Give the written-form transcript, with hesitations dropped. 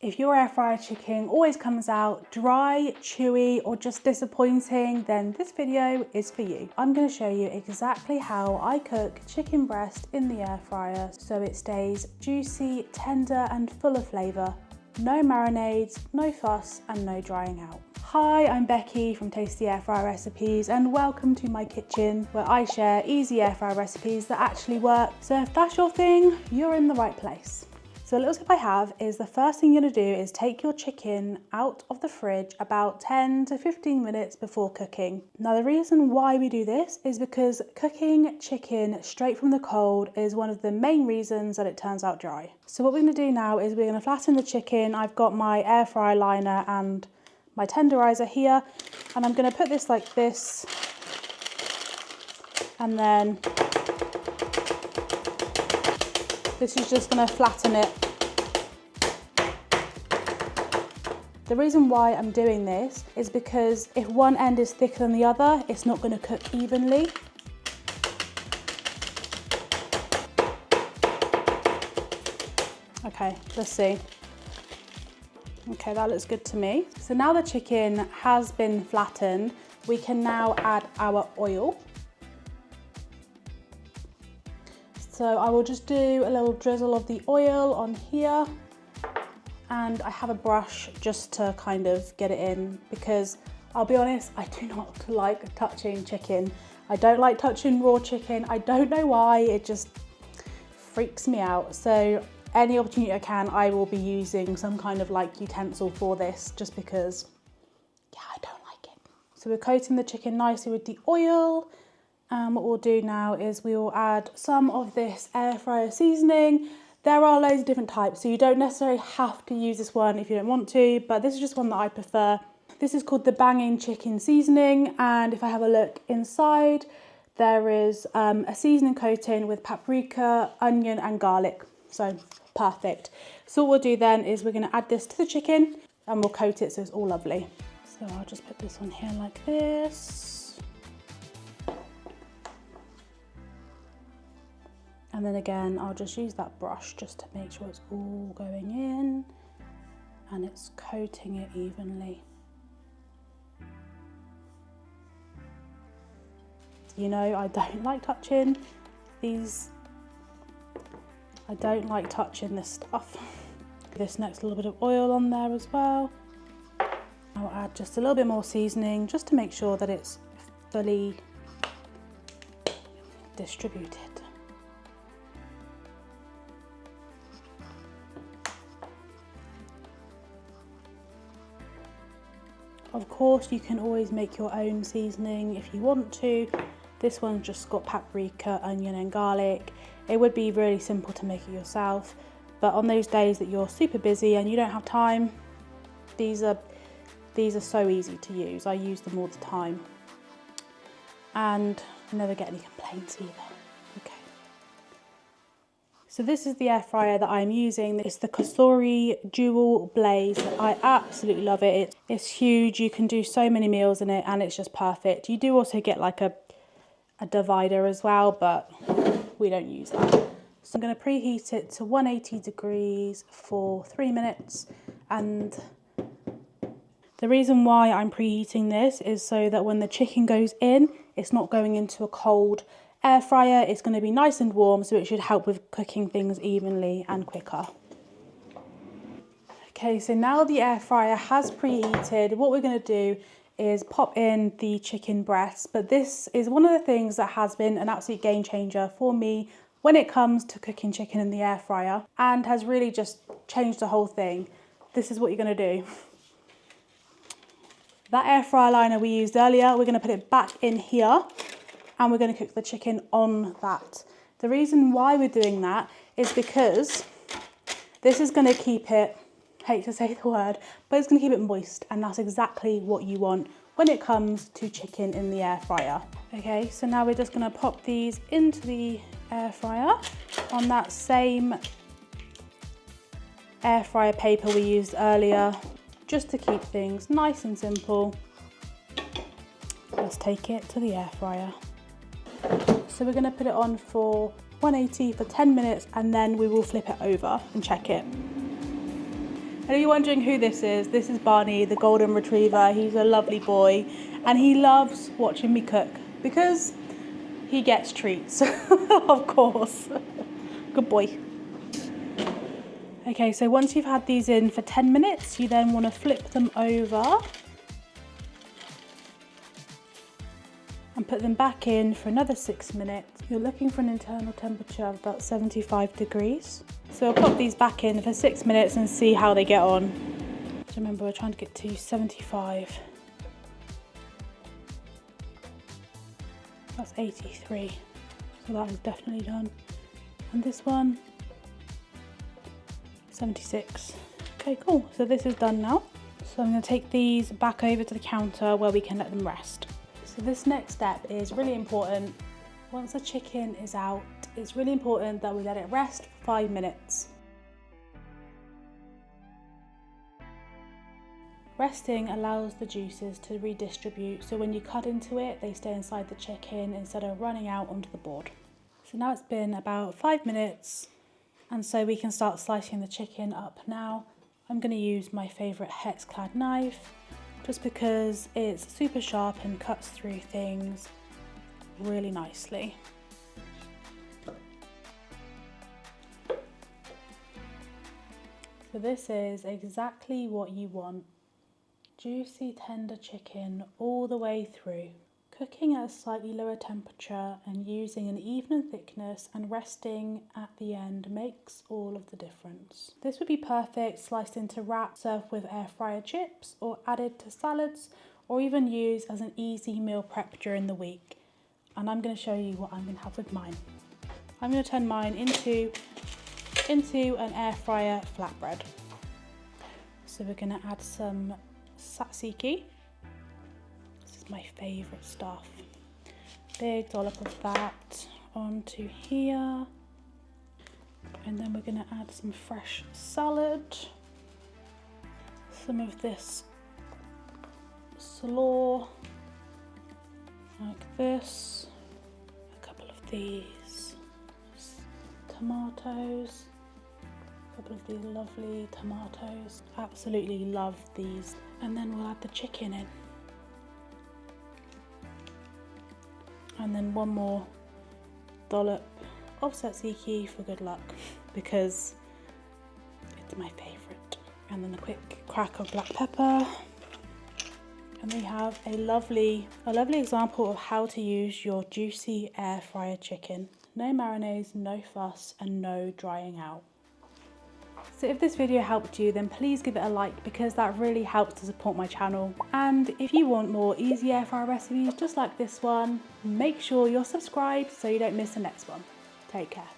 If your air fryer chicken always comes out dry, chewy, or just disappointing, then this video is for you. I'm going to show you exactly how I cook chicken breast in the air fryer so it stays juicy, tender, and full of flavour. No marinades, no fuss, and no drying out. Hi, I'm Becky from Tasty Air Fryer Recipes, and welcome to my kitchen where I share easy air fryer recipes that actually work. So if that's your thing, you're in the right place. So a little tip I have is the first thing you're going to do is take your chicken out of the fridge about 10 to 15 minutes before cooking. Now the reason why we do this is because cooking chicken straight from the cold is one of the main reasons that it turns out dry. So what we're going to do now is we're going to flatten the chicken. I've got my air fryer liner and my tenderizer here, and I'm going to put this like this, and then this is just going to flatten it. The reason why I'm doing this is because if one end is thicker than the other, it's not going to cook evenly. Okay, let's see. Okay, that looks good to me. So now the chicken has been flattened, we can now add our oil. So I will just do a little drizzle of the oil on here, and I have a brush just to kind of get it in, because I'll be honest, I do not like touching chicken. I don't like touching raw chicken. I don't know why, it just freaks me out. So any opportunity I can, I will be using some kind of like utensil for this, just because, yeah, I don't like it. So we're coating the chicken nicely with the oil. And what we'll do now is we will add some of this air fryer seasoning. There are loads of different types, so you don't necessarily have to use this one if you don't want to, but this is just one that I prefer. This is called the banging chicken seasoning, and if I have a look inside, there is a seasoning coating with paprika, onion and garlic. So perfect. So what we'll do then is we're going to add this to the chicken and we'll coat it so it's all lovely. So I'll just put this on here like this. And then again, I'll just use that brush just to make sure it's all going in and it's coating it evenly. You know, I don't like touching these. I don't like touching this stuff. This next little bit of oil on there as well. I'll add just a little bit more seasoning just to make sure that it's fully distributed. Of course, you can always make your own seasoning if you want to. This one's just got paprika, onion and garlic. It would be really simple to make it yourself, but on those days that you're super busy and you don't have time, these are so easy to use. I use them all the time and I never get any complaints either. Okay. So this is the air fryer that I'm using. It's the Cosori Dual Blaze. I absolutely love it. It's huge. You can do so many meals in it and it's just perfect. You do also get like a divider as well, but we don't use that. So I'm going to preheat it to 180 degrees for 3 minutes. And the reason why I'm preheating this is so that when the chicken goes in, it's not going into a cold air fryer. It's going to be nice and warm, so it should help with cooking things evenly and quicker. Okay, so now the air fryer has preheated, what we're going to do is pop in the chicken breasts, but this is one of the things that has been an absolute game changer for me when it comes to cooking chicken in the air fryer and has really just changed the whole thing. This is what you're going to do. That air fryer liner we used earlier, we're going to put it back in here and we're going to cook the chicken on that. The reason why we're doing that is because this is going to keep it, hate to say the word, but it's going to keep it moist, and that's exactly what you want when it comes to chicken in the air fryer. Okay, so now we're just going to pop these into the air fryer on that same air fryer paper we used earlier, just to keep things nice and simple. Let's take it to the air fryer. So we're going to put it on for 180 for 10 minutes and then we will flip it over and check it. And if you're wondering who this is Barney, the golden retriever. He's a lovely boy and he loves watching me cook because he gets treats, of course. Good boy. Okay, so once you've had these in for 10 minutes, you then want to flip them over and put them back in for another 6 minutes. You're looking for an internal temperature of about 75 degrees. So I'll pop these back in for 6 minutes and see how they get on. So remember, we're trying to get to 75. That's 83. So that is definitely done. And this one, 76. Okay, cool. So this is done now. So I'm going to take these back over to the counter where we can let them rest. So this next step is really important. Once the chicken is out, it's really important that we let it rest for 5 minutes. Resting allows the juices to redistribute, so when you cut into it, they stay inside the chicken instead of running out onto the board. So now it's been about 5 minutes, and so we can start slicing the chicken up now. I'm going to use my favourite hex-clad knife, just because it's super sharp and cuts through things really nicely. So this is exactly what you want. Juicy, tender chicken all the way through. Cooking at a slightly lower temperature and using an even thickness and resting at the end makes all of the difference. This would be perfect sliced into wraps, served with air fryer chips or added to salads, or even used as an easy meal prep during the week. And I'm going to show you what I'm going to have with mine. I'm going to turn mine into an air fryer flatbread. So we're going to add some tzatziki. This is my favourite stuff. Big dollop of that onto here. And then we're going to add some fresh salad. Some of this slaw, like this. A couple of these tomatoes. A couple of these lovely tomatoes. Absolutely love these. And then we'll add the chicken in. And then one more dollop of tzatziki for good luck, because it's my favourite. And then a quick crack of black pepper. And we have a lovely example of how to use your juicy air fryer chicken. No mayonnaise, no fuss, and no drying out. So if this video helped you, then please give it a like, because that really helps to support my channel. And if you want more easy air fryer recipes just like this one, make sure you're subscribed so you don't miss the next one. Take care.